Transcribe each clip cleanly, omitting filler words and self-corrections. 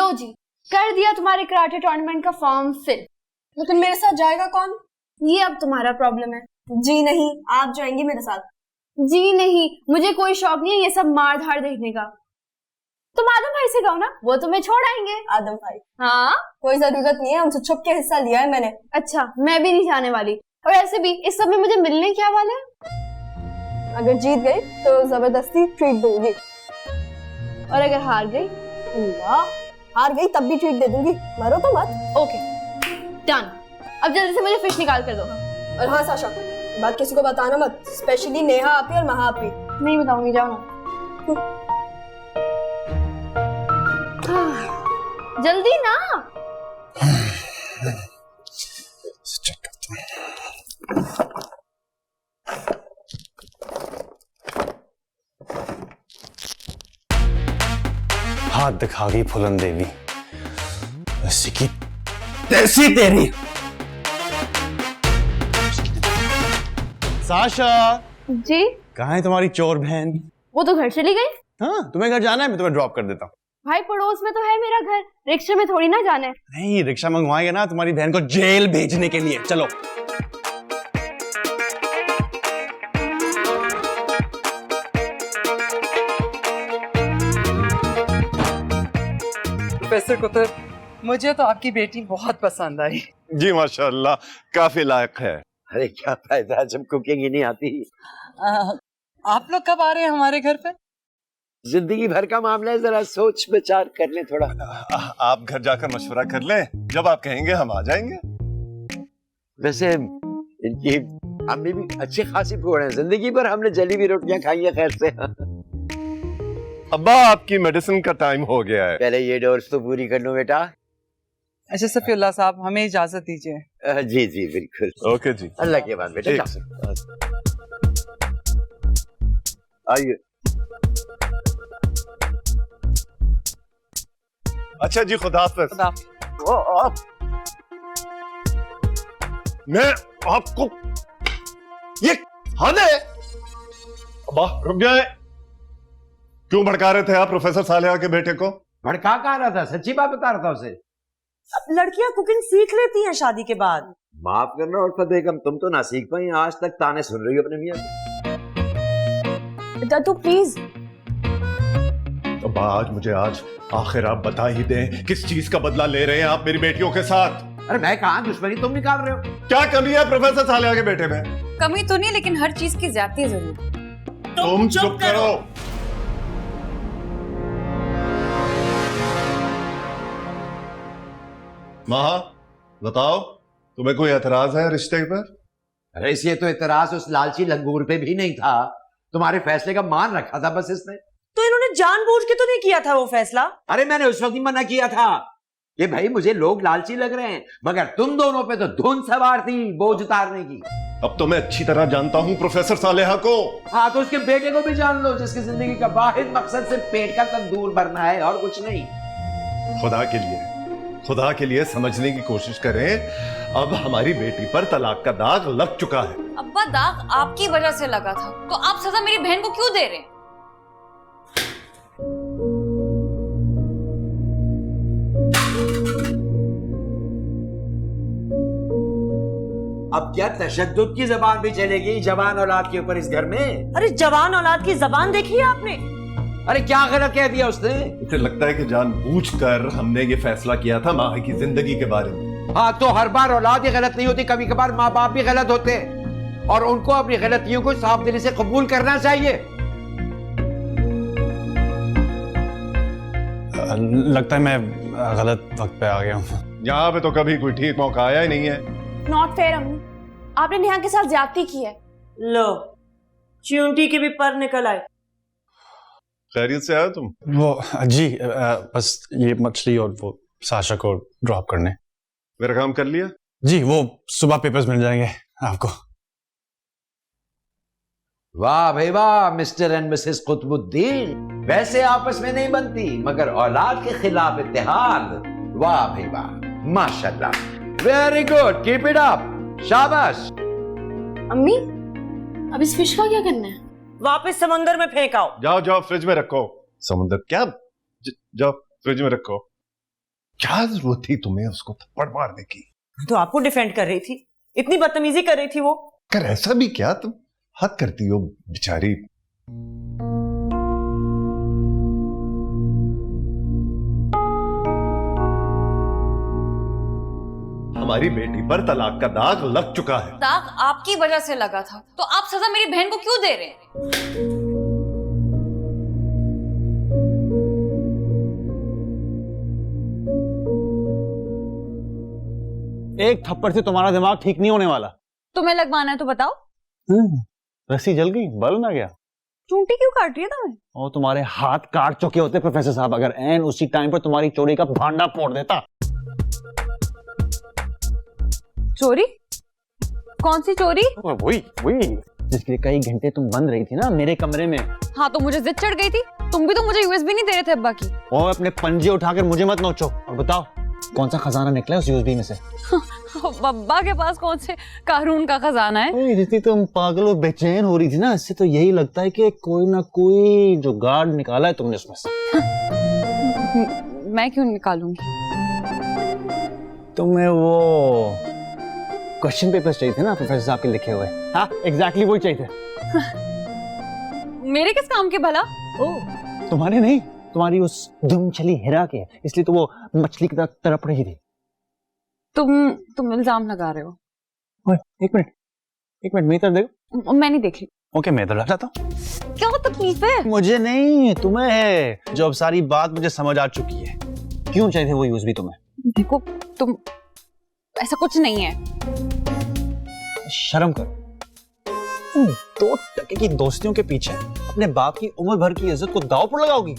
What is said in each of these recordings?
लो जी, कर दिया तुम्हारे कराटे टूर्नामेंट का फॉर्म फिल। लेकिन मेरे साथ जाएगा कौन? ये अब तुम्हारा प्रॉब्लम है। जी नहीं, आप जाएंगी मेरे साथ। जी नहीं, मुझे कोई शौक नहीं है ये सब मार धाड़ देखने का। तुम आदम भाई से कहो ना, वो तुम्हें छोड़ आएंगे। आदम भाई? हाँ, कोई जरूरत नहीं है, उनसे छुप के हिस्सा लिया है मैंने। अच्छा, मैं भी नहीं जाने वाली। और ऐसे भी इस सब में मुझे मिलने क्या वाला है? अगर जीत गई तो जबरदस्ती ट्रीट दूंगी, और अगर हार गई? हार गई तब भी ट्रीट दे दूंगी, मरो तो मत। Okay done. अब जल्दी से मुझे फिश निकाल कर दो। और हाँ साशा, बात किसी को बताना मत, स्पेशली नेहा आपी और महा आपी। नहीं बताऊंगी, जाओ ना। जल्दी ना। हाथ दिखा गई फुलन देवी, ऐसी की तैसी तेरी। साशा जी? कहाँ है तुम्हारी चोर बहन? वो तो घर चली गई। हाँ, तुम्हें घर जाना है? मैं तुम्हें ड्रॉप कर देता हूँ। भाई पड़ोस में तो है मेरा घर, रिक्शे में थोड़ी ना जाना है। नहीं, रिक्शा मंगवाएंगे ना तुम्हारी बहन को जेल भेजने के लिए। चलो। प्रोफेसर कुतुब, मुझे तो आपकी बेटी बहुत पसंद आई। जी माशाअल्लाह, काफी लायक है। अरे क्या फायदा जब कुकिंग ही नहीं आती। आप लोग कब आ रहे हैं हमारे घर पे? जिंदगी भर का मामला है, जरा सोच विचार कर ले थोड़ा। आप घर जाकर मशवरा कर लें, जब आप कहेंगे हम आ जाएंगे। वैसे इनकी अम्मी भी अच्छी खासी फूड है, जिंदगी भर हमने जली हुई रोटियां खाई है खैर से। अब्बा आपकी मेडिसिन का टाइम हो गया है। पहले ये डोज तो पूरी कर लो बेटा। अच्छा सफीउल्लाह साहब, हमें इजाजत दीजिए। जी जी बिल्कुल। ओके जी, अल्लाह के बाद बेटा। आइए। अच्छा जी, खुदा हाफिज। खुदा। मैं आपको ये हद है। अब्बा रुक जाए। क्यों भड़का रहे थे आप प्रोफेसर सालेहा के बेटे को? भड़का कहा रहा था, सच्ची बात बता रहा था उसे। अब लड़कियां कुकिंग सीख लेती हैं शादी के बाद। माफ करना उल्फत बेगम, तुम तो ना सीख पाई, आज तक ताने सुन रही हो अपने मियां से। दादू प्लीज। अब्बा आज आखिर आप बता ही दें, किस चीज का बदला ले रहे हैं आप मेरी बेटियों के साथ? अरे मैं कहां दुश्मनी तुम निकाल रहे हो? क्या कमी है प्रोफेसर सालेहा के बेटे में? कमी तो नहीं, लेकिन हर चीज की ज्यादती जरूर। तुम चुप करो। महा बताओ, तुम्हें कोई एतराज है रिश्ते पर? अरे इसे तो एतराज उस लालची लंगूर पे भी नहीं था, तुम्हारे फैसले का मान रखा था बस इसने। तो इन्होंने जानबूझ के तो नहीं किया था वो फैसला? अरे मैंने उस वक्त ही मना किया था कि भाई मुझे लोग लालची लग रहे हैं, मगर तुम दोनों पे तो धुन सवार थी बोझ उतारने की। अब तो मैं अच्छी तरह जानता हूं प्रोफेसर सालेहा को। हाँ तो उसके बेटे को भी जान लो, जिसकी जिंदगी का वाहिद मकसद सिर्फ पेट का तंदूर भरना है और कुछ नहीं। खुदा के लिए समझने की कोशिश करें। अब हमारी बेटी पर तलाक का दाग लग चुका है। अब्बा दाग आपकी वजह से लगा था, तो आप सजा मेरी बहन को क्यों दे रहे हैं? अब क्या तशद्दुद की जबान भी चलेगी जवान औलाद के ऊपर इस घर में? अरे जवान औलाद की जबान देखी है आपने? अरे क्या गलत कह दिया उसने? मुझे लगता है कि जानबूझकर हमने ये फैसला किया था माही की जिंदगी के बारे में। हाँ तो हर बार औलाद ही गलत नहीं होती, कभी कभार माँ बाप भी गलत होते हैं और उनको अपनी गलतियों को साफ दिली से कबूल करना चाहिए। लगता है मैं गलत वक्त पे आ गया हूँ। यहाँ पे तो कभी कोई ठीक मौका आया ही नहीं है। नॉट फेयर अम्मी, आपने नेहा के साथ ज्यादती की है। लो च्यूंटी के भी पर निकल आए। खैरियत से आए तुम? वो जी बस ये मछली और वो साशा को ड्रॉप करने। मेरा काम कर लिया? जी, वो सुबह पेपर्स मिल जाएंगे आपको। वाह भाई वाह, मिस्टर एंड मिसेस कुतुबुद्दीन, वैसे आपस में नहीं बनती मगर औलाद के खिलाफ इत्तेहाद। वाह भाई वाह, माशाल्लाह, very good, keep it up, शाबाश। अम्मी अब इस फिश का क्या करना है? वापस समंदर में फेंक आओ। जाओ फ्रिज में रखो। समुद्र क्या? जाओ फ्रिज में रखो। क्या जरूरत थी तुम्हें उसको थप्पड़ मारने की? तो आपको डिफेंड कर रही थी, इतनी बदतमीजी कर रही थी वो। कर ऐसा भी क्या, तुम हद करती हो बेचारी। हमारी बेटी पर तलाक का दाग लग चुका है। दाग आपकी वजह से लगा था, तो आप सजा मेरी बहन को क्यों दे रहे हैं? एक थप्पड़ से तुम्हारा दिमाग ठीक नहीं होने वाला। तुम्हें लगवाना है तो बताओ। रस्सी जल गई, बल ना गया। चूंटी क्यों काट रही है तुम्हें? और तुम्हारे हाथ काट चुके होते प्रोफेसर साहब अगर एन उसी टाइम पर तुम्हारी चोरी का भांडा फोड़ देता। चोरी? कौन सी चोरी? वही जिसके लिए कई घंटे तुम बंद रही थी ना मेरे कमरे में। हाँ तो मुझे जिद चढ़ गई थी। तुम भी तो मुझे यूएसबी नहीं दे रहे थे अब्बा की। और अपने पंजे उठाकर मुझे मत नोचो और बताओ कौन सा खजाना निकला है उस यूएसबी में से? अब्बा के पास कौन से कारून का खजाना है? जितनी तुम पागल और बेचैन हो रही थी ना, इससे तो यही लगता है कि कोई ना कोई जुगाड़ निकाला है तुमने उसमें से। मैं क्यों निकालूंगी? तुम्हें वो क्वेश्चन पेपर्स चाहिए थे ना प्रोफेसर साहब के लिखे हुए? हाँ एग्जैक्टली वही चाहिए थे। मेरे किस काम के भला? तुम्हारे नहीं, तुम्हारी उस दुम चली हिरा के, इसलिए तो वो मछली की तरह तड़प रही थी। तुम इल्जाम लगा रहे हो। एक मिनट मैं इधर देखो। मैं नहीं देखी। ओके मैं इधर लग जाता हूँ। क्या तकलीफ है? मुझे नहीं, तुम्हें है। जो अब सारी बात मुझे समझ आ चुकी है। क्यों चाहिए थे वो यूएसबी तुम्हें? देखो तुम, ऐसा कुछ नहीं है। शर्म करो। 2% की दोस्तियों के पीछे अपने बाप की उम्र भर की इज्जत को दांव पर लगाओगी?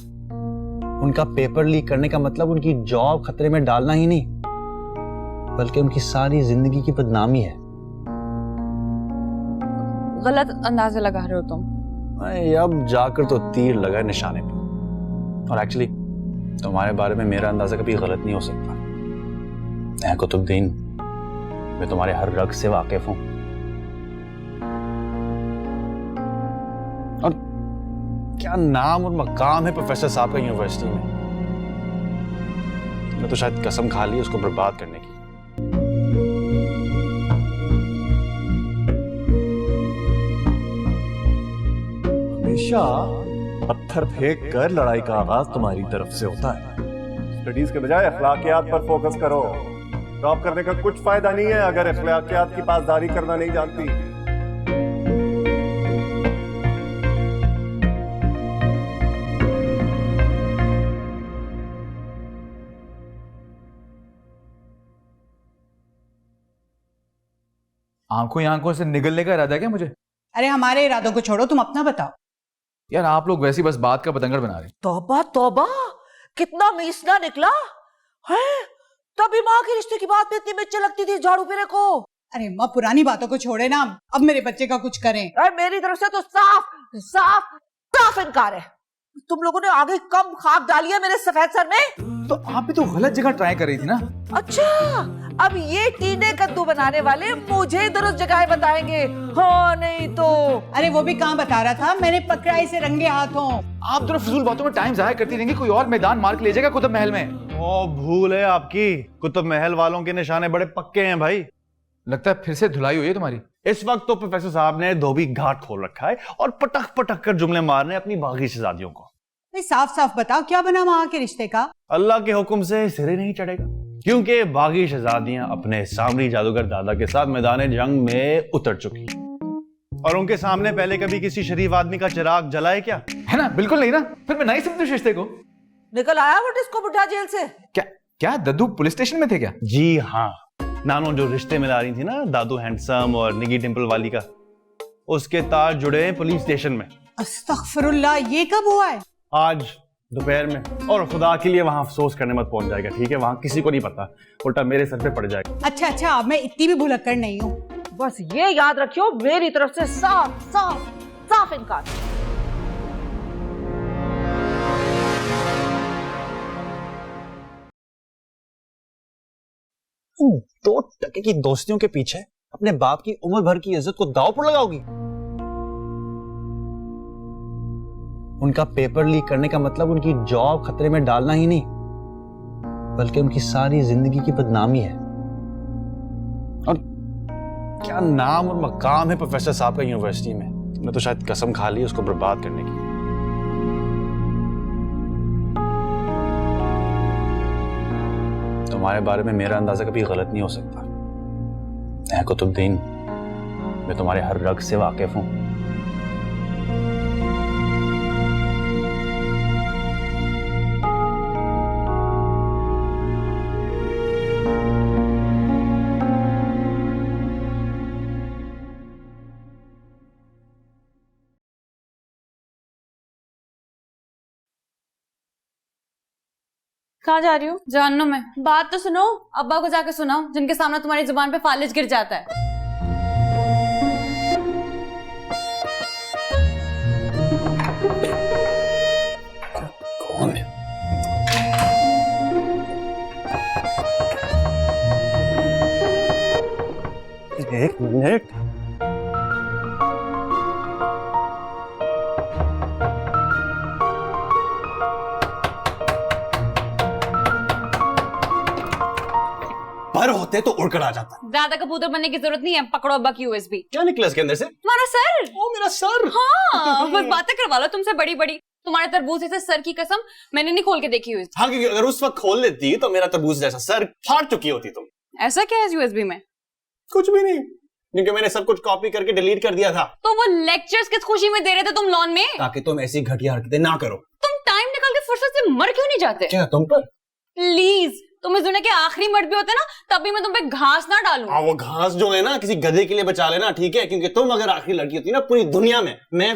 उनका पेपर लीक करने का मतलब उनकी जॉब खतरे में डालना ही नहीं, बल्कि उनकी सारी जिंदगी की बदनामी है। गलत अंदाजे लगा रहे हो तुम। अब जाकर तो तीर लगा निशाने पर। और एक्चुअली तुम्हारे बारे में मेरा अंदाजा कभी गलत नहीं हो सकता। कुतुबुद्दीन, मैं तुम्हारे हर रग से वाकिफ हूं। और क्या नाम और मकाम है प्रोफेसर साहब का यूनिवर्सिटी में। मैं तो शायद कसम खा ली उसको बर्बाद करने की। हमेशा पत्थर फेंक कर लड़ाई का आगाज तुम्हारी तरफ से होता है। स्टडीज के बजाय अखलाकियात पर फोकस करो। टॉप करने का कुछ फायदा नहीं है अगर अखलाकियात की पासदारी करना नहीं जानती। आंखों ही आंखों से निगलने का इरादा है क्या मुझे? अरे हमारे इरादों को छोड़ो, तुम अपना बताओ। यार आप लोग वैसी बस बात का पतंगड़ बना रहे हैं। तौबा तौबा, कितना मीसना निकला है। तभी माँ के रिश्ते की बात में इतनी मिर्च लगती थी झाड़ू फेरे को। अरे माँ पुरानी बातों को छोड़े ना, अब मेरे बच्चे का कुछ करें। अरे मेरी तरफ से तो साफ साफ साफ इनकार है। तुम लोगों ने आगे कम खाक डाली है मेरे सफेद सर में। तो आप भी तो गलत जगह ट्राई कर रही थी ना। अच्छा, अब ये टीने कद्दू बनाने वाले मुझे दुरुस्त जगह बताएंगे। हाँ नहीं तो। अरे वो भी कहाँ बता रहा था, मैंने पकड़ा इसे रंगे हाथों। आप दोनों फिजूल बातों में टाइम जाया करती रहेंगी, कोई और मैदान मार के ले जाएगा कुतुब महल में। ओ भूल है आपकी, कुतुब महल वालों के निशाने बड़े पक्के हैं भाई। लगता है फिर से धुलाई हुई है तुम्हारी। इस वक्त तो प्रोफेसर साहब ने धोबी घाट खोल रखा है और पटक पटक कर जुमले मारने अपनी बागी शहजादियों को। साफ साफ बताओ क्या बना वहां के रिश्ते का? अल्लाह के हुक्म से सिरे नहीं चढ़ेगा, क्योंकि बागी शहजादियां अपने सामरी जादूगर दादा के साथ मैदान जंग में उतर चुकी। और उनके सामने पहले कभी किसी शरीफ आदमी का चिराग जला है क्या? है ना, बिल्कुल नहीं ना। फिर मैं नहीं समझती रिश्ते को। निकल आया वो डिस्को बुढ़ा जेल से। क्या दद्दू पुलिस स्टेशन में थे क्या? जी हाँ, नानो जो रिश्ते मिला रही थी ना दादू हैंडसम और निगी डिंपल वाली का, उसके तार जुड़े हैं पुलिस स्टेशन में। अस्तगफिरुल्लाह, ये कब हुआ है? आज दोपहर में। और खुदा के लिए वहां अफसोस करने मत पहुंच जाएगा, ठीक है? वहां किसी को नहीं पता, उल्टा मेरे सर पे पड़ जाएगा। अच्छा, अब मैं इतनी भी भुलक्कड़ नहीं हूँ। बस ये याद रखियो, मेरी तरफ से साफ साफ साफ इनकार। 2% की दोस्तियों के पीछे अपने बाप की उम्र भर की इज्जत को दांव पर लगाओगी? उनका पेपर लीक करने का मतलब उनकी जॉब खतरे में डालना ही नहीं, बल्कि उनकी सारी जिंदगी की बदनामी है। और क्या नाम और मकाम है प्रोफेसर साहब का यूनिवर्सिटी में, तुमने तो शायद कसम खा ली उसको बर्बाद करने की। तुम्हारे बारे में मेरा अंदाजा कभी गलत नहीं हो सकता। ऐ कुतुबुद्दीन, मैं तुम्हारे हर रग से वाकिफ हूं। कहाँ जा रही हो? जानना मैं बात तो सुनो। अब्बा को जाके सुनाओ, जिनके सामने तुम्हारी जुबान पे फालिज गिर जाता है। कौन है? एक मिनट। पर होते तो उड़कर आ जाता। ज्यादा कबूतर बनने की जरूरत नहीं है, पकड़ो अब्बा की यूएसबी। क्या निकला इसके अंदर से? तुम्हारा सर। ओ मेरा सर। हाँ, बस बातें करवा लो तुमसे बड़ी बड़ी। तुम्हारे तरबूज से सर की कसम मैंने नहीं खोल के देखी हुई। हाँ, क्योंकि अगर उस वक्त खोल लेती तो मेरा तरबूज जैसा सर फाड़ चुकी होती तुम। ऐसा क्या है यूएसबी में? कुछ भी नहीं, क्योंकि मैंने सब कुछ कॉपी करके डिलीट कर दिया था। तो वो लेक्चर्स किस खुशी में दे रहे थे तुम लॉन में? ताकि तुम ऐसी घटिया हरकतें ना करो। तुम टाइम निकाल के फुर्सत से मर क्यों नहीं जाते? क्या तुम पर? प्लीज, तुम इस दुनिया के आखिरी मर्द भी होते ना, तभी मैं तुम पे घास ना डालूं। हाँ, वो घास जो है ना किसी गधे के लिए बचा लेना, ठीक है? क्योंकि तुम अगर आखिरी लड़की होती ना पूरी दुनिया में, मैं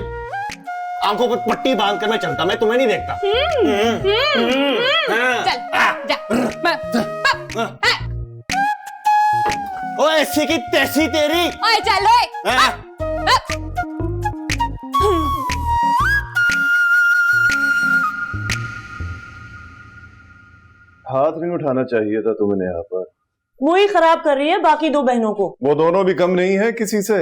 आंखों पर पट्टी बांध कर मैं चलता, मैं तुम्हें नहीं देखता। चल जा। ओ ऐसी की तैसी तेरी। ओए चल ओए। हाथ नहीं उठाना चाहिए था तुम्हें यहाँ पर। वो ही खराब कर रही है बाकी दो बहनों को। वो दोनों भी कम नहीं है किसी से,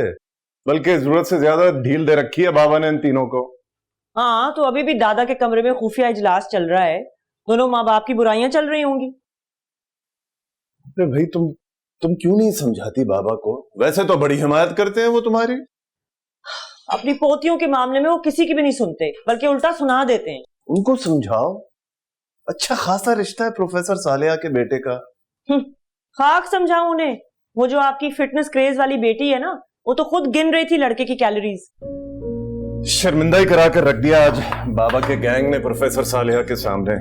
बल्कि जरूरत से ज्यादा ढील दे रखी है बाबा ने इन तीनों को। हाँ, तो अभी भी दादा के कमरे में खुफिया इजलास चल रहा है। दोनों माँ बाप की बुराइयां चल रही होंगी। अरे भाई, तुम क्यों नहीं समझाती बाबा को? वैसे तो बड़ी हिमायत करते हैं वो तुम्हारी। अपनी पोतियों के मामले में वो किसी की भी नहीं सुनते, बल्कि उल्टा सुना देते हैं। उनको समझाओ, अच्छा खासा रिश्ता है प्रोफेसर सालेहा के बेटे का। खाक समझाऊं उन्हें? वो जो आपकी फिटनेस क्रेज वाली बेटी है ना, वो तो खुद गिन रही थी लड़के की कैलोरीज। शर्मिंदा ही करा कर रख दिया आज बाबा के गैंग ने प्रोफेसर सालेहा के सामने।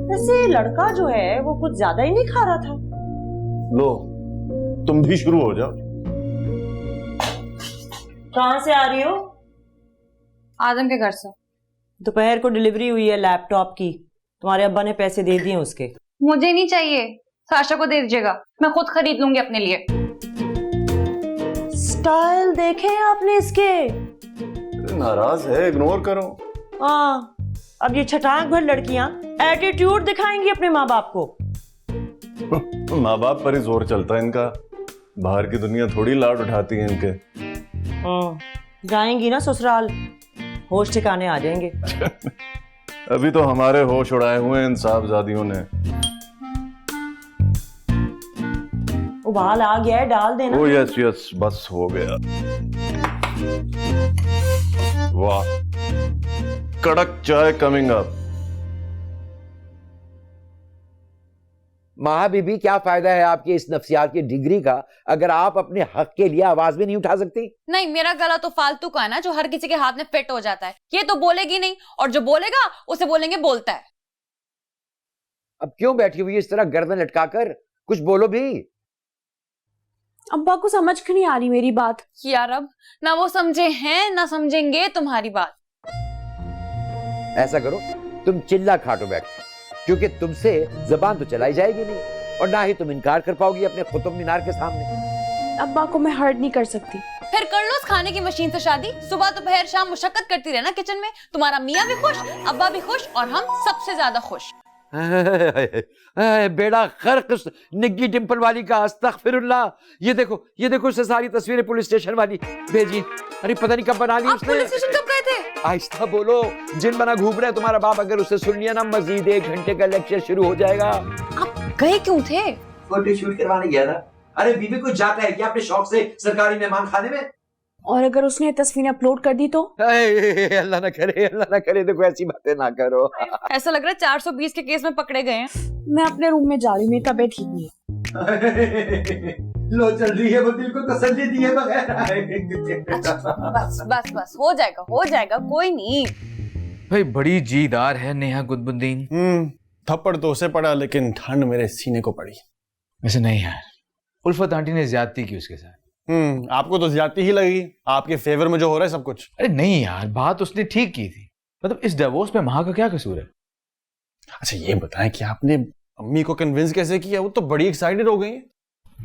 वैसे लड़का जो है वो कुछ ज्यादा ही नहीं खा रहा था। लो, तुम भी शुरू हो जाओ। कहां से आ रही हो? आदम के घर से। दोपहर को डिलीवरी हुई है लैपटॉप की, तुम्हारे अब्बा ने पैसे दे दिए उसके। मुझे नहीं चाहिए, साशा को दे दीजिएगा, मैं खुद खरीद लूंगी अपने लिए। स्टाइल देखे आपने इसके? नाराज है, इग्नोर करो। हाँ, अब ये छटाक भर लड़कियां एटीट्यूड दिखाएंगी अपने माँ बाप को। माँ बाप पर ही जोर चलता है इनका, बाहर की दुनिया थोड़ी लाड उठाती है इनके। जाएंगी ना ससुराल, होश ठिकाने आ जाएंगे। अभी तो हमारे होश उड़ाए हुए इन साहबजादियों ने। उबाल आ गया है, डाल देना। ओ यस यस, बस हो गया। वाह, कड़क चाय कमिंग अप। महा बीबी, क्या फायदा है आपकी इस नफ्सियात की डिग्री का अगर आप अपने हक के लिए आवाज भी नहीं उठा सकती? नहीं, मेरा गला तो फालतू का है ना, जो हर किसी के हाथ में फिट हो जाता है। ये तो बोलेगी नहीं, और जो बोलेगा उसे बोलेंगे बोलता है। अब क्यों बैठी हुई इस तरह गर्दन लटकाकर? कुछ बोलो भी। अब्बा को समझ क्यों नहीं आ रही मेरी बात? यार अब ना वो समझे हैं ना समझेंगे तुम्हारी बात। ऐसा करो, तुम चिल्ला खाटो बैठ, क्योंकि तुमसे जबान तो चलाई जाएगी नहीं और ना ही तुम इनकार कर पाओगी अपने कुतुब मीनार के सामने। अब्बा को मैं हर्ट नहीं कर सकती। फिर कर लो उस खाने की मशीन से शादी, सुबह दोपहर शाम मुशक्कत करती रहना किचन में। तुम्हारा मियाँ भी खुश, अब्बा भी खुश, और हम सबसे ज्यादा खुश। बेड़ा गर्क निग्गी डिंपल वाली का, अस्तगफिरुल्लाह। ये देखो उससे सारी तस्वीरें पुलिस स्टेशन वाली भेजी। अरे पता नहीं कब बना ली आप उसने। पुलिस स्टेशन कब गए थे? आहिस्ता बोलो, जिन बना घूम रहा है तुम्हारा बाप, अगर उससे सुन लिया ना मजीद 1 घंटे का लेक्चर शुरू हो जाएगा। आप गए क्यों थे? फोटो शूट करवाने गया था। अरे बीबी कुछ जाता है क्या अपने शौक से सरकारी मेहमान खाने में? और अगर उसने तस्वीरें अपलोड कर दी तो? अल्लाह ना करे, अल्लाह ना करे, देखो ऐसी बातें ना करो। ऐसा लग रहा है 420 के केस में पकड़े गए हैं। मैं अपने रूम में जा रही हूँ, मेरी तबीयत ठीक नहीं है। लो चल रही है, वो दिल को तसल्ली दिए बगैर। बस बस बस, हो जाएगा, कोई नहीं। भाई बड़ी जीदार है नेहा कुतुबुद्दीन। थप्पड़ तो उसे पड़ा, लेकिन ठंड मेरे सीने को पड़ी। वैसे नहीं यार, उल्फत आंटी ने ज्यादती की उसके साथ। आपको तो ज्यादती ही लगी, आपके फेवर में जो हो रहा है सब कुछ। अरे नहीं यार, बात उसने ठीक की थी। मतलब इस डिवोर्स में माँ का क्या कसूर है? अच्छा ये बताएं कि आपने अम्मी को कन्विंस कैसे किया? वो तो बड़ी एक्साइटेड हो गई हैं।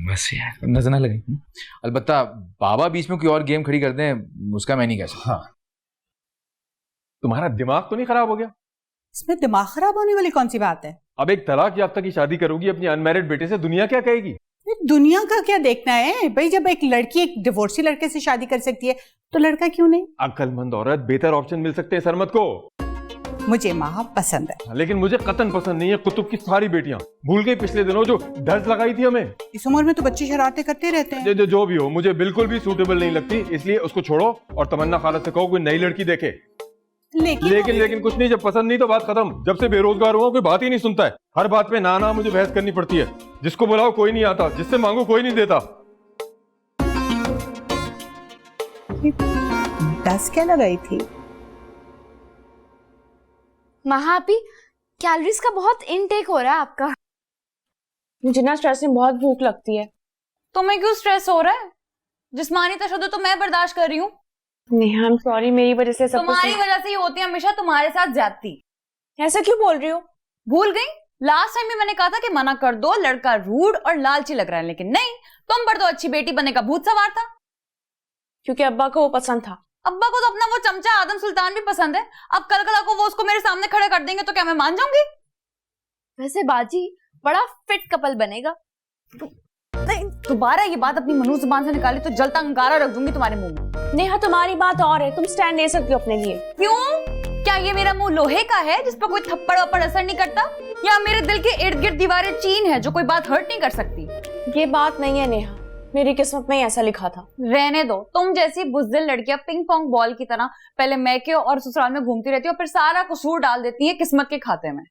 बस यार नजर ना लगे। अलबत्ता बाबा बीच में कोई और गेम खड़ी कर दें उसका मैं नहीं कह सकता। हाँ, तुम्हारा दिमाग तो नहीं खराब हो गया? इसमें दिमाग खराब होने वाली कौन सी बात है? अब एक तलाक याफ्ता की शादी करोगी अपनी अनमैरिड बेटे से, दुनिया क्या कहेगी? दुनिया का क्या देखना है भाई, जब एक लड़की एक डिवोर्सी लड़के से शादी कर सकती है तो लड़का क्यों नहीं? अक्लमंद औरत, बेहतर ऑप्शन मिल सकते हैं सरमत को। मुझे माँ पसंद है, लेकिन मुझे कतन पसंद नहीं है कुतुब की सारी बेटियां। भूल गई पिछले दिनों जो दर्ज लगाई थी हमें? इस उम्र में तो बच्चे शरारतें करते रहते हैं। जो भी हो, मुझे बिल्कुल भी सूटेबल नहीं लगती, इसलिए उसको छोड़ो और तमन्ना खाला से कहो कोई नई लड़की देखे। लेकिन कुछ नहीं, जब पसंद नहीं तो बात खत्म। जब से बेरोजगार हुआ कोई बात ही नहीं सुनता है, हर बात पे ना मुझे बहस करनी पड़ती है। जिसको बुलाओ कोई नहीं आता, जिससे मांगो कोई नहीं देता। दस क्या लगाई थी? महापी, कैलोरीज का बहुत इनटेक हो रहा है आपका। मुझे ना स्ट्रेस में बहुत भूख लगती है। तुम्हें क्यों स्ट्रेस हो रहा है? जिस्मानी तशद्दुद तो मैं बर्दाश्त कर रही हूँ। नेहा, आई एम सॉरी, मेरी वजह से सब तुम्हारी वजह से ही होती है हमेशा, तुम्हारे साथ ज्यादती। ऐसा क्यों बोल रही हो? भूल गई? लास्ट टाइम भी मैंने कहा था कि मना कर दो, लड़का रूड और लालची लग रहा है, लेकिन नहीं, तुम पर तो अच्छी बेटी बनने का भूत सवार था। क्योंकि अब्बा को वो पसंद था। अब्बा को तो अपना वो चमचा आदम सुल्तान भी पसंद है। अब कल को वो उसको मेरे सामने खड़े कर देंगे तो क्या मैं मान जाऊंगी? वैसे बाजी बड़ा फिट कपल बनेगा। दोबारा ये बात अपनी मनु जुबान से निकाली तो जलता अंगारा रख दूंगी तुम्हारे मुंह में। नेहा, तुम्हारी बात और है, तुम स्टैंड ले सकती हो अपने लिए। क्यों? क्या ये मेरा मुंह लोहे का है जिस पर कोई थप्पड़ वप्पड़ असर नहीं करता, या मेरे दिल के इर्द गिर्द दीवारें चीन है जो कोई बात हर्ट नहीं कर सकती? ये बात नहीं है नेहा, मेरी किस्मत में ऐसा लिखा था। रहने दो, तुम जैसी बुज़दिल लड़कियां पिंग पोंग बॉल की तरह पहले मैके और ससुराल में घूमती रहती है और फिर सारा कसूर डाल देती है किस्मत के खाते में।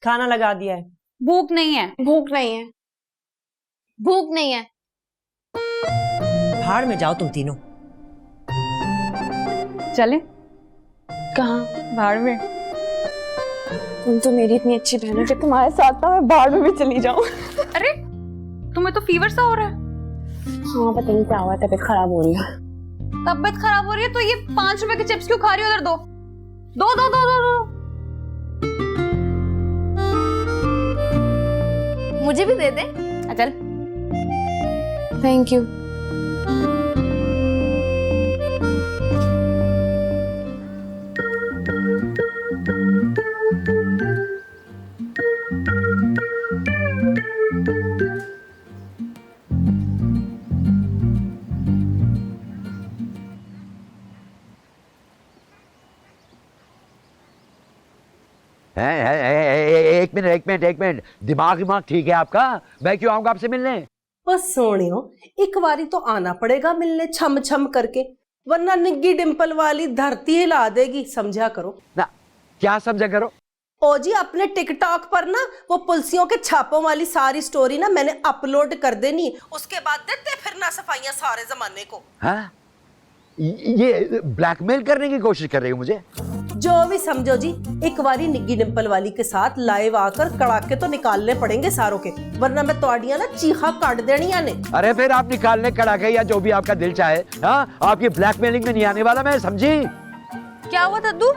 खाना लगा दिया है। भूख नहीं है। भूख नहीं है, भूख नहीं है। भाड़ में जाओ तुम तीनों। चले? कहाँ? भाड़ में। तुम तो मेरी इतनी अच्छी बहन हो कि तुम्हारे साथ मैं भाड़ में भी चली जाऊं। अरे तुम्हें तो फीवर सा हो रहा है। हाँ, पता नहीं क्या हुआ, तबीयत खराब हो रही है। तबीयत खराब हो रही है तो ये 5 रुपए के चिप्स क्यों खा रही हो? उधर दो दो दो दो दो दो। मुझे भी दे दे। चल। Thank you. एक मिनट, दिमाग ठीक है आपका? मैं क्यों आऊंगा आपसे मिलने? बस सोनियो, एक बारी तो आना पड़ेगा मिलने, छम छम करके, वरना निग्गी डिंपल वाली धरती हिला देगी। समझा करो ना। क्या समझा करो? ओ जी, अपने टिकटॉक पर ना वो पुलिसियों के छापों वाली सारी स्टोरी ना मैंने अपलोड कर देनी, उसके बाद देते फिरना सफाइयां सारे जमाने को। हाँ? ये ब्लैकमेल करने की कोशिश कर रही हो मुझे? जो भी समझो जी, एक बारी निग्गी डिंपल वाली के साथ लाइव आकर कड़ाके तो निकालने पड़ेंगे सारों के, वरना मैं तोड़ियां ना चीखा काट देनी ने। अरे फिर आप निकालने कड़ाके या जो भी आपका दिल चाहे। हाँ, आपकी ब्लैकमेलिंग में नहीं आने वाला मैं, समझी? क्या हुआ दद्दू?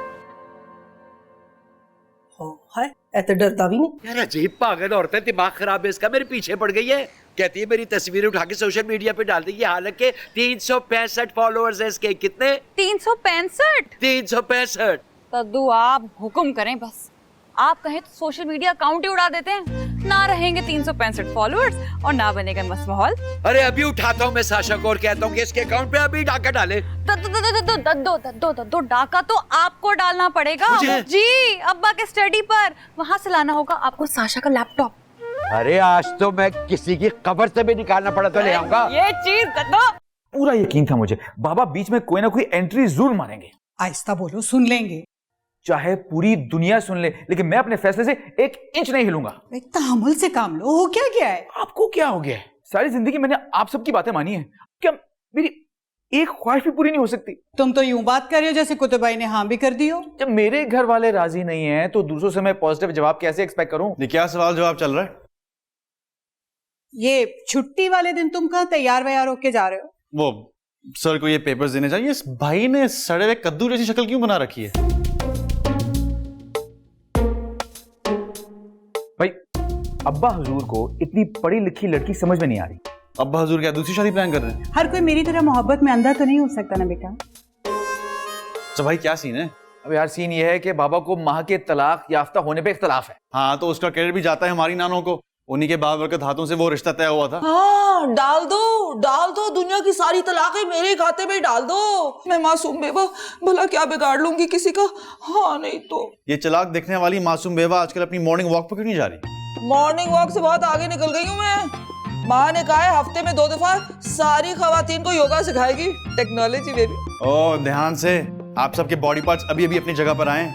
है ऐसे डरता भी नहीं। यार अजीब पागल औरत है, दिमाग खराब है इसका, मेरे पीछे पड़ गई है। कहती है मेरी तस्वीरें उठा के सोशल मीडिया पे डाल देगी, हालांकि 365 फॉलोअर्स है इसके। कितने? 365। 365। दद्दू आप हुक्म करें, बस आप कहें तो सोशल मीडिया अकाउंट ही उड़ा देते हैं। ना रहेंगे 365 फॉलोअर्स और ना बनेगा मस्त माहौल। अरे अभी उठाता हूँ मैं साशा को और कहता हूँ कि इसके अकाउंट पे अभी डाका डाले। दो डाका तो आपको डालना पड़ेगा जी, अब्बा के स्टडी पर, वहां से लाना होगा आपको साशा का लैपटॉप। अरे आज तो मैं किसी की कब्र से भी निकालना पड़ा तो ले आऊंगा। ये चीज दो। पूरा यकीन था मुझे बाबा बीच में कोई ना कोई एंट्री जरूर मारेंगे। आहिस्ता बोलो, सुन लेंगे। चाहे पूरी दुनिया सुन ले, लेकिन मैं अपने फैसले से 1 इंच नहीं हिलूंगा। तहमुल से काम लो, हो क्या गया है? आपको क्या हो गया है? सारी जिंदगी मैंने आप सबकी बातें मानी है, क्या मेरी एक ख्वाहिश भी पूरी नहीं हो सकती? तुम तो यूं बात कर रहे हो जैसे कुतुब भाई ने हाँ भी कर दी हो। जब मेरे घर वाले राजी नहीं है तो दूसरों से मैं पॉजिटिव जवाब कैसे एक्सपेक्ट करूं? ये क्या सवाल जवाब चल रहा है? ये छुट्टी वाले दिन तुम कहाँ तैयार वैयार होके जा रहे हो? वो सर को ये पेपर्स देने चाहिए। इस भाई ने सड़े हुए कद्दू जैसी शक्ल क्यों बना रखी है? भाई अब्बा हुजूर को इतनी पढ़ी लिखी लड़की समझ में नहीं आ रही। अब्बा हुजूर क्या दूसरी शादी प्लान कर रहे हैं? हर कोई मेरी तरह मोहब्बत में अंधा तो नहीं हो सकता ना बेटा। तो भाई क्या सीन है? अब यार सीन ये है कि बाबा को माँ के तलाक याफ्ता होने पे इख्तलाफ है। हाँ तो उसका क्रेडिट भी जाता है हमारी नानों को, उन्हीं के बाबरकत हाथों से वो रिश्ता तय हुआ था। हाँ डाल दो, दुनिया की सारी तलाकें मेरे खाते में डाल दो। मैं मासूम बेवा, भला क्या बिगाड़ लूंगी किसी का? हाँ नहीं तो। ये चलाक दिखने वाली मासूम बेवा आजकल अपनी मॉर्निंग वॉक पर क्यों नहीं जा रही? मॉर्निंग वॉक से बहुत आगे निकल गई हूँ मैं। माँ ने कहा है हफ्ते में 2 दफा सारी खवातीन को योगा सिखाएगी। Technology baby. ओ ध्यान से, आप सबके बॉडी पार्ट्स अभी अभी अपनी जगह पर आए।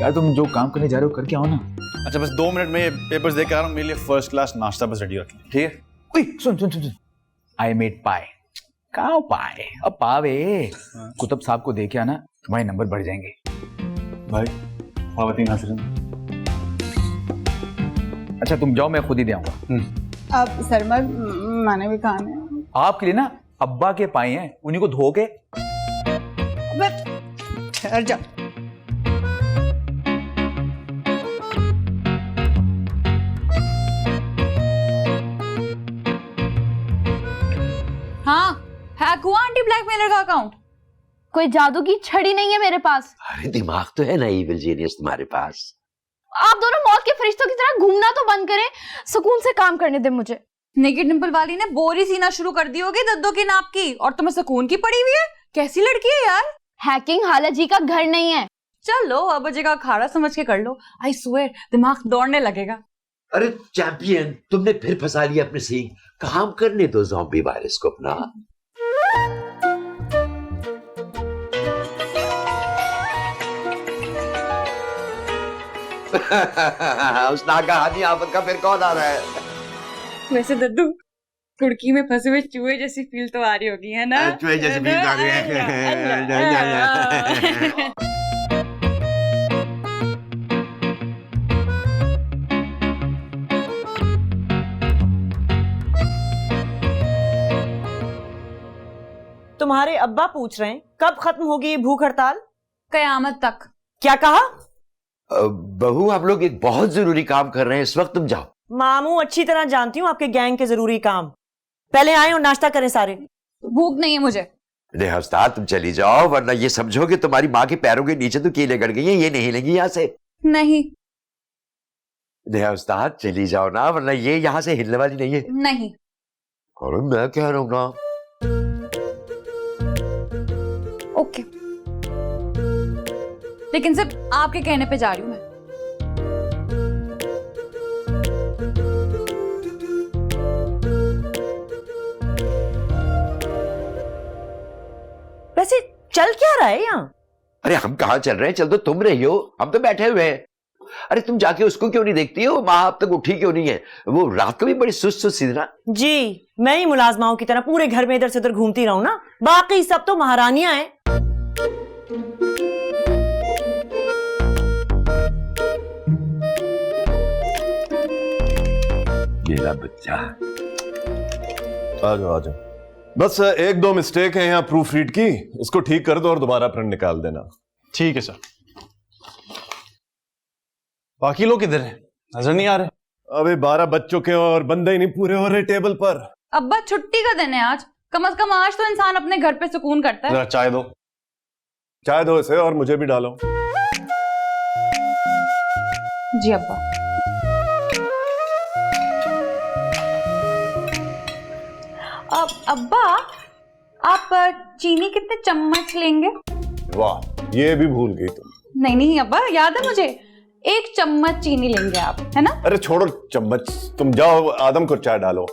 यार तुम जो काम करने जा रहे हो करके आओ ना। अच्छा बस 2 मिनट में ये पेपर्स देकर आ रहा हूँ, मेरे लिए फर्स्ट क्लास नाश्ता बस रेडी रख लें, ठीक है? सुन आई मेड पाए। काओ पाए? अब पावे कुतुब साहब को देके आना, तुम्हारे नंबर बढ़ जाएंगे। भाई खवातीन हासिल। अच्छा तुम जाओ, मैं खुद ही दे आऊंगा। अब सरमद मैंने भी खाना है। आपके लिए ना अब्बा के पाए हैं, उन्हीं को धो के। ठहर जा। हाँ, हैक हुआ आंटी ब्लैकमेलर का अकाउंट? कोई जादू की छड़ी नहीं है मेरे पास। अरे दिमाग तो है ना इविल जीनियस तुम्हारे पास। आप दोनों मौत के फरिश्तों की तरह घूमना तो बंद करें, सुकून से काम करने दे मुझे। नेकेड डिंपल वाली ने बोरी सीना शुरू कर दी होगी दद्दों के नाप की, और तुम्हें सुकून की पड़ी हुई है। कैसी लड़की है यार? हैकिंग हाला जी का घर नहीं है। चलो अब जगह अखाड़ा समझ के कर लो। आई स्वेयर दिमाग दौड़ने लगेगा। अरे चैंपियन, तुमने फिर फंसा लिया अपने सींग। काम करने दो ज़ॉम्बी वायरस को अपना। उस नागाहानी आफत का फिर कौन आ रहा है? वैसे दद्दू कुड़की में फंसे हुए चूहे जैसी फील तो आ रही होगी, है ना? चूहे जैसी फील आ रही है। तुम्हारे अब्बा पूछ रहे हैं कब खत्म होगी ये भूख हड़ताल? कयामत तक। क्या कहा? बहू हम लोग एक बहुत जरूरी काम कर रहे हैं, इस वक्त तुम जाओ। मामू अच्छी तरह जानती हूँ आपके गैंग के जरूरी काम। पहले आए और नाश्ता करें सारे। भूख नहीं है मुझे। नेहा उस्ताद तुम चली जाओ, वरना ये समझो कि तुम्हारी माँ के पैरों के नीचे तो कीलें गड़ गई हैं, ये नहीं लेंगी यहाँ से। नहीं नेहा उस्ताद चली जाओ ना, वरना ये यहाँ से हिलने वाली नहीं है। नहीं। और मैं कह रहा हूँ ना। ओके, लेकिन सिर्फ आपके कहने पे जा रही हूँ मैं। वैसे चल क्या रहा है यहाँ? अरे हम कहाँ चल रहे हैं, चल तो तुम रही हो, हम तो बैठे हुए हैं। अरे तुम जाके उसको क्यों नहीं देखती हो? माँ अब तक उठी क्यों नहीं है? वो रात को भी बड़ी सुस्त सी ना। जी मैं ही मुलाजमाओं की तरह पूरे घर में इधर से उधर घूमती रहूं ना, बाकी सब तो महारानियां हैं। मेरा बच्चा। आ जाओ। बस 1-2 मिस्टेक है यहाँ प्रूफ रीड की, उसको ठीक कर दो और दोबारा प्रिंट निकाल देना। ठीक है सर। बाकी लोग किधर हैं? नजर नहीं आ रहे। अबे 12 बज चुके हैं और बंदे ही नहीं पूरे हो रहे टेबल पर। अब्बा छुट्टी का दिन है आज, कम से कम आज तो इंसान अपने घर पे सुकून करता है। जरा चाय दो। चाय दो इसे और मुझे भी डालो। जी अब्बा। अब्बा आप चीनी कितने चम्मच लेंगे? वाह, ये भी भूल गई तुम। नहीं अब्बा, याद है मुझे, 1 चम्मच चीनी लेंगे आप, है ना? अरे छोड़ो चम्मच, तुम जाओ आदम को चाय डालो।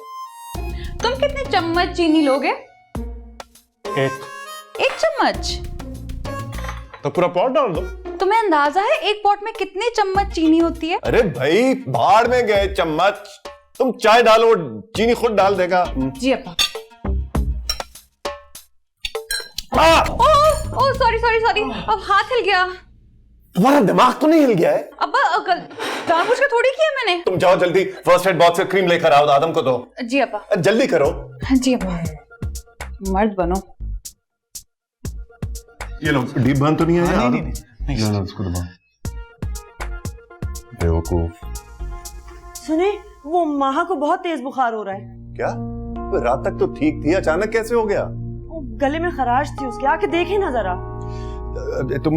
तुम कितने चम्मच चीनी लोगे? 1 चम्मच? तो पूरा पॉट डाल दो। तुम्हें अंदाजा है एक पॉट में कितने चम्मच चीनी होती है? अरे भाई, भाड़ में गए चम्मच, तुम चाय डालो, चीनी खुद डाल देगा। जी अब्बा। आ! सॉरी, अब हाथ हिल गया। तुम्हारा दिमाग तो नहीं हिल गया है? अब्बा जानबूझ के थोड़ी किया मैंने। तुम जाओ जल्दी, फर्स्ट एड बॉक्स से क्रीम लेकर आओ, आदम को दो। जी अब्बा। जल्दी करो। जी अब्बा। मर्द बनो। ये लो, डीप बर्न तो नहीं है? नहीं, उसको दबाओ। बेवकूफ। सुने, वो माहा को बहुत तेज बुखार हो रहा है। क्या? रात तक तो ठीक थी, अचानक कैसे हो गया? गले में खराश थी उसके, आके देखे ना जरा। तुम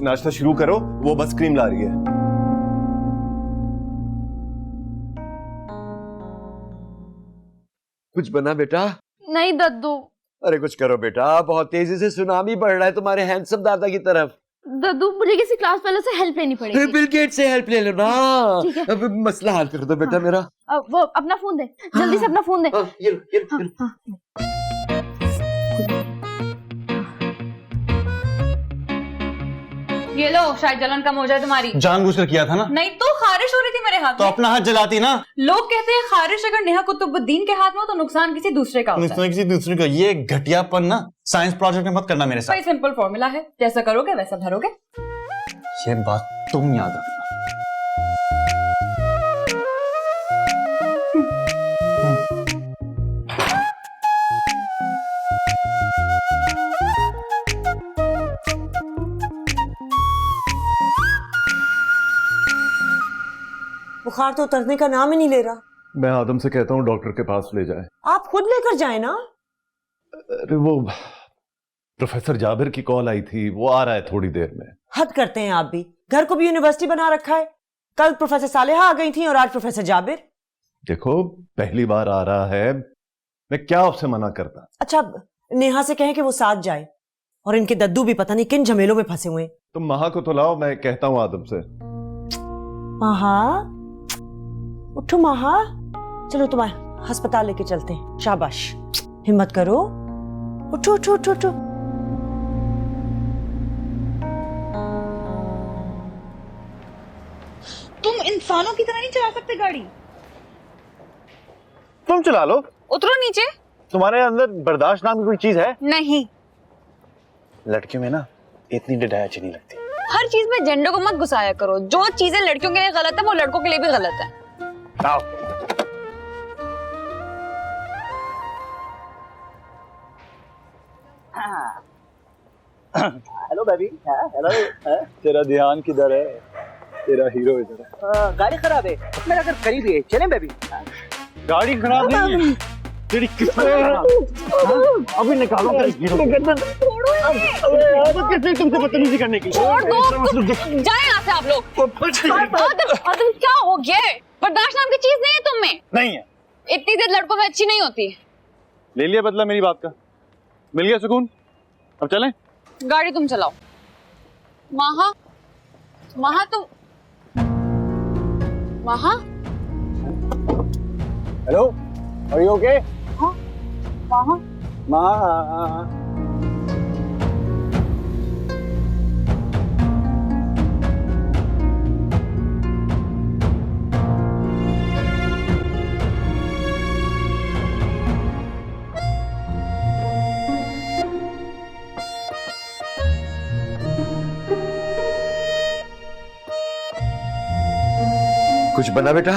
नाश्ता शुरू करो, वो बस क्रीम ला रही है। कुछ बना बेटा? नहीं दद्दू। अरे कुछ करो बेटा, बहुत तेजी से सुनामी बढ़ रहा है तुम्हारे हैंडसम दादा की तरफ। दद्दू, मुझे किसी क्लास वाले से हेल्प लेनी पड़ेगी। बिल गेट्स से हेल्प ले लो ना। अब मसला हल कर दो बेटा मेरा। वो अपना फोन दे, जल्दी से अपना फोन दे। ये लो। ये लो, शायद जलन कम हो जाए तुम्हारी। जानबूझकर किया था ना? नहीं तो खारिश हो रही थी मेरे हाथ तो में। अपना हाथ जलाती ना। लोग कहते हैं खारिश अगर नेहा कुतुबुद्दीन के हाथ में हो तो नुकसान किसी दूसरे का होता है। किसी दूसरे का। ये घटियापन ना साइंस प्रोजेक्ट में मत करना मेरे साथ। भाई सिंपल फॉर्मूला है, जैसा करोगे वैसा भरोगे। ये बात तुम याद रखना। बुखार तो उतरने का नाम ही नहीं ले रहा। मैं आदम से कहता हूँ डॉक्टर के पास ले जाए। आप खुद लेकर जाए ना। अरे वो प्रोफेसर जाबिर की कॉल आई थी, वो आ रहा है थोड़ी देर में। हद करते हैं आप भी, घर को भी यूनिवर्सिटी बना रखा है। कल प्रोफेसर सालेहा आ गई थी और आज प्रोफेसर जाबिर। देखो, पहली बार आ रहा है, मैं क्या आपसे मना करता। अच्छा, नेहा से कहें कि वो साथ जाए। और इनके दद्दू भी पता नहीं किन झमेलों में फंसे हुए। तुम महा को तो लाओ, मैं कहता हूँ आदम से। महा, उठो महा, चलो तुम्हारे अस्पताल लेके चलते हैं। शाबाश, हिम्मत करो, उठो उठो उठो उठो। तुम इंसानों की तरह नहीं चला सकते गाड़ी। तुम चला लो। उतरो नीचे। तुम्हारे अंदर बर्दाश्त नाम की कोई चीज है? नहीं। लड़कियों में ना इतनी डिडाई अच्छी नहीं लगती। हर चीज में जेंडर को मत घुसाया करो। जो चीजें लड़कियों के लिए गलत है वो लड़कों के लिए भी गलत है। आओ। Hello baby. हेलो। तेरा ध्यान किधर है? तेरा हीरो इधर है। गाड़ी खराब है, मेरा घर करीब है, चलें बेबी? गाड़ी खराब नहीं है तेरी किस्मत। अभी निकालो कैसे तुमसे बदतमीजी करने की। छोड़ दो, जाए यहाँ से आप लोग। आदम क्या हो गया? बर्दाश्त नाम की चीज नहीं है तुम में। नहीं है। इतनी देर लड़कों में अच्छी नहीं होती। ले लिया बदला मेरी बात का, मिल गया सुकून। अब चलें? गाड़ी तुम चलाओ। माहा, माहा तुम, Maha. Hello, are you okay? हाँ, माहा। माँ, कुछ बना बेटा?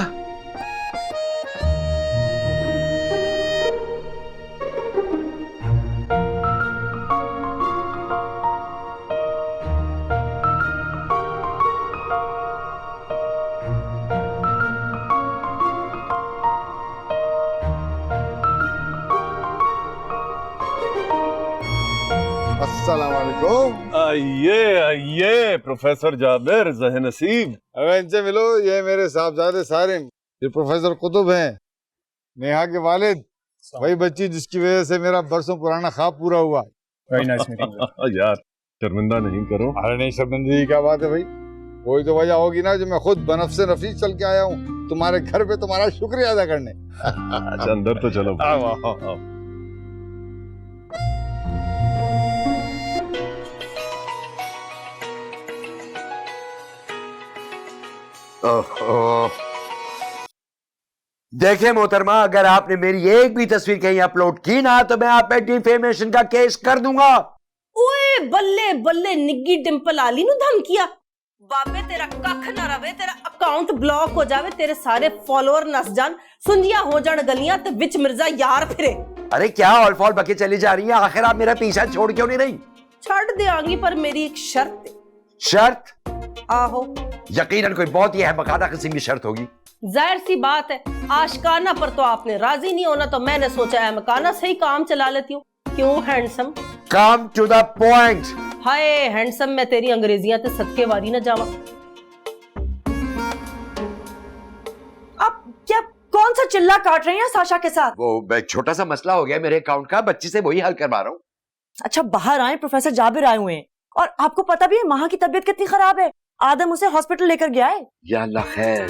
ये प्रोफेसर जाबिर ज़हे नसीब। अगर इनसे मिलो, ये मेरे साहबजादे सारिम, ये प्रोफेसर कुतुब हैं, नेहा के वालिद वही बच्ची जिसकी वजह से मेरा बरसों पुराना ख्वाब पूरा हुआ। Very nice meeting. यार शर्मिंदा नहीं करो। अरे नहीं, शर्मिंदगी की क्या बात है भाई, कोई तो वजह होगी ना जो मैं खुद बनफ्से नफीस चल के आया हूँ तुम्हारे घर पे तुम्हारा शुक्रिया अदा करने। अच्छा अंदर तो चलो। आओ। देखे मोहतरमा, अगर आपने मेरी एक भी तस्वीर कहीं अपलोड की ना तो मैं आप पे डिफेमेशन का केस कर दूंगा। ओए बल्ले बल्ले निग्गी डिंपल आली नु धमकिया। बाबे तेरा कख ना रवे, तेरा अकाउंट ब्लॉक हो जावे, तेरे सारे फॉलोअर नस जान, सुंजिया हो जान गलियां ते विच मिर्जा यार फिरे। अरे क्या ऑल फॉल बके चली जा रही है, आखिर आप मेरा पीछा छोड़ क्यों नहीं रही? छड़ देंगी पर मेरी एक शर्त। शर्त? आहो। यकीनन कोई बहुत ही अहमकाना किस्म की शर्त होगी। जाहिर सी बात है, आशिकाना पर तो आपने राजी नहीं होना, तो मैंने सोचा अहमकाना से ही काम चला लेती हूँ। क्यों handsome? Come to the point. Hi handsome, मैं तेरी अंग्रेजियां ते सदके वारी ना जावा। आप क्या कौन सा चिल्ला काट रही हैं साशा के साथ? वो एक छोटा सा मसला हो गया मेरे अकाउंट का, बच्ची से वही हल करवा रहा हूँ। अच्छा बाहर आए, प्रोफेसर जाबिर आए हुए हैं और आपको पता भी है माँ की तबीयत कितनी खराब है। आदम उसे हॉस्पिटल लेकर गया है। या अल्लाह खैर,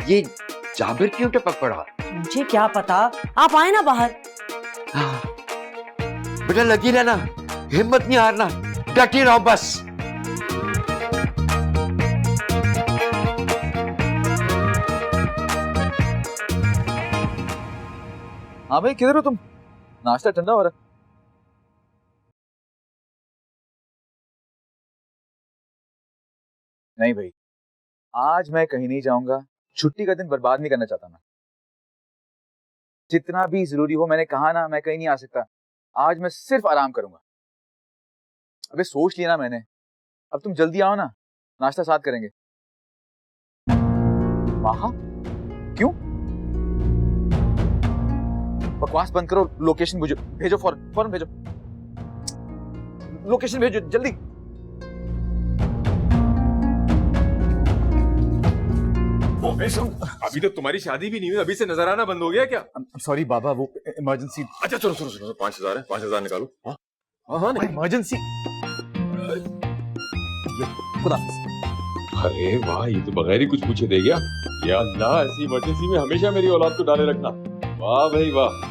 ये जाबिर क्यों टपक पड़ा? मुझे क्या पता, आप आए ना बाहर। बेटा लगी रहना, हिम्मत नहीं हारना, डटी रहो बस। हाँ भाई किधर हो तुम? नाश्ता ठंडा हो रहा। नहीं भाई, आज मैं कहीं नहीं जाऊंगा। छुट्टी का दिन बर्बाद नहीं करना चाहता मैं। जितना भी जरूरी हो, मैंने कहा ना मैं कहीं नहीं आ सकता। आज मैं सिर्फ आराम करूंगा। अबे सोच लिया ना मैंने। अब तुम जल्दी आओ ना, नाश्ता साथ करेंगे। माहा क्यों? बकवास बंद करो, लोकेशन भेजो, फौरन भेजो, लोकेशन भेजो जल्दी। अभी तो तुम्हारी शादी भी नहीं हुई, अभी से नजर आना बंद हो गया क्या? सॉरी बाबा, वो इमरजेंसी। अच्छा सुनो 5,000 है, 5,000 निकालो। हाँ इमरजेंसी। अरे वाह, ये तो बगैर ही कुछ पूछे दे गया। या अल्लाह, ऐसी इमरजेंसी में हमेशा मेरी औलाद को डाले रखना। वाह भाई वाह।